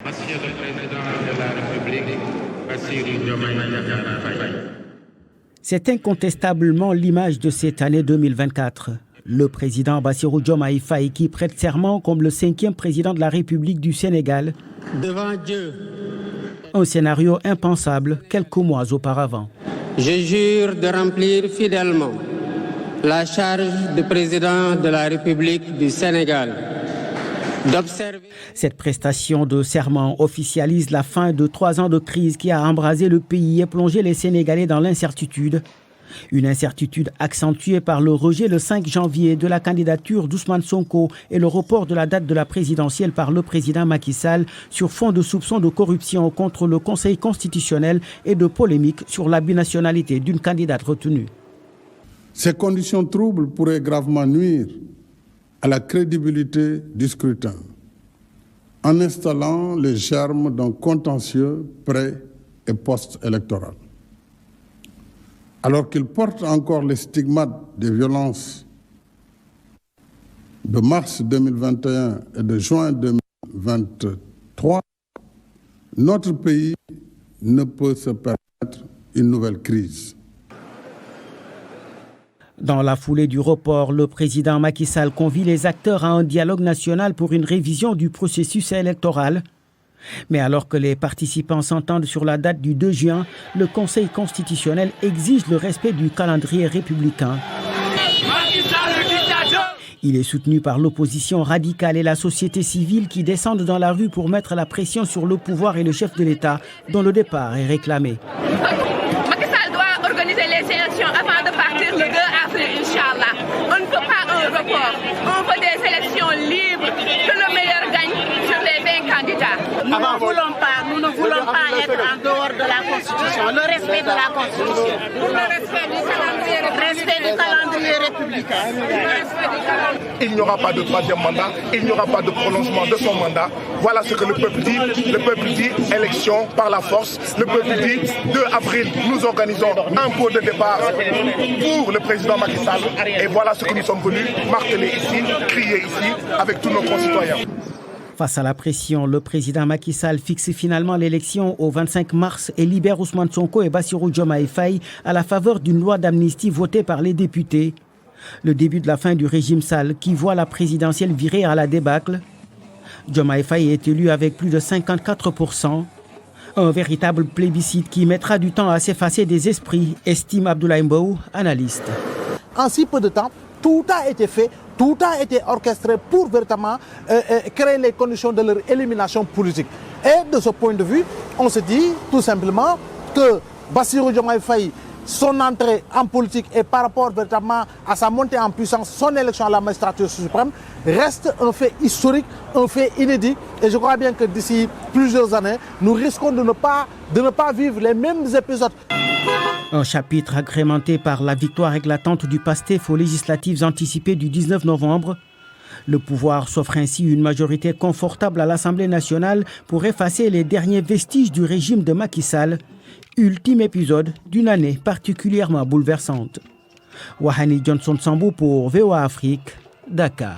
Monsieur le Président de la République, Bassirou Diomaye Diakhar Faye. C'est incontestablement l'image de cette année 2024. Le président Bassirou Diomaye Faye qui prête serment comme le 5e président de la République du Sénégal. Devant Dieu. Un scénario impensable quelques mois auparavant. Je jure de remplir fidèlement la charge de président de la République du Sénégal. Cette prestation de serment officialise la fin de 3 ans de crise qui a embrasé le pays et plongé les Sénégalais dans l'incertitude. Une incertitude accentuée par le rejet le 5 janvier de la candidature d'Ousmane Sonko et le report de la date de la présidentielle par le président Macky Sall sur fond de soupçons de corruption contre le Conseil constitutionnel et de polémiques sur la binationalité d'une candidate retenue. Ces conditions troubles pourraient gravement nuire à la crédibilité du scrutin en installant les germes d'un contentieux pré- et post-électoral. Alors qu'il porte encore les stigmates des violences de mars 2021 et de juin 2023, notre pays ne peut se permettre une nouvelle crise. Dans la foulée du report, le président Macky Sall convie les acteurs à un dialogue national pour une révision du processus électoral. Mais alors que les participants s'entendent sur la date du 2 juin, le Conseil constitutionnel exige le respect du calendrier républicain. Il est soutenu par l'opposition radicale et la société civile qui descendent dans la rue pour mettre la pression sur le pouvoir et le chef de l'État, dont le départ est réclamé. Macky Sall doit organiser les élections avant de partir le 2 avril, Inch'Allah. On ne peut pas un report. On veut des élections libres, que le meilleur gagne sur les 20 candidats. Nous ne voulons pas être en dehors de la Constitution, le respect de la Constitution. Pour le respect du calendrier républicain. Il n'y aura pas de 3e mandat, il n'y aura pas de prolongement de son mandat. Voilà ce que le peuple dit. Le peuple dit élection par la force. Le peuple dit 2 avril, nous organisons un pot de départ pour le président Macky Sall. Et voilà ce que nous sommes venus marteler ici, crier ici avec tous nos concitoyens. Face à la pression, le président Macky Sall fixe finalement l'élection au 25 mars et libère Ousmane Sonko et Bassirou Diomaye Faye à la faveur d'une loi d'amnistie votée par les députés. Le début de la fin du régime Sall qui voit la présidentielle virer à la débâcle. Diomaye Faye est élu avec plus de 54%. Un véritable plébiscite qui mettra du temps à s'effacer des esprits, estime Abdoulaye Mbow, analyste. En si peu de temps, tout a été fait, tout a été orchestré pour véritablement créer les conditions de leur élimination politique. Et de ce point de vue, on se dit tout simplement que Bassirou Diomaye Faye, son entrée en politique et par rapport véritablement à sa montée en puissance, son élection à la magistrature suprême, reste un fait historique, un fait inédit. Et je crois bien que d'ici plusieurs années, nous risquons de ne pas vivre les mêmes épisodes. Un chapitre agrémenté par la victoire éclatante du PASTEF aux législatives anticipées du 19 novembre. Le pouvoir s'offre ainsi une majorité confortable à l'Assemblée nationale pour effacer les derniers vestiges du régime de Macky Sall. Ultime épisode d'une année particulièrement bouleversante. Wahani Johnson Sambou pour VOA Afrique, Dakar.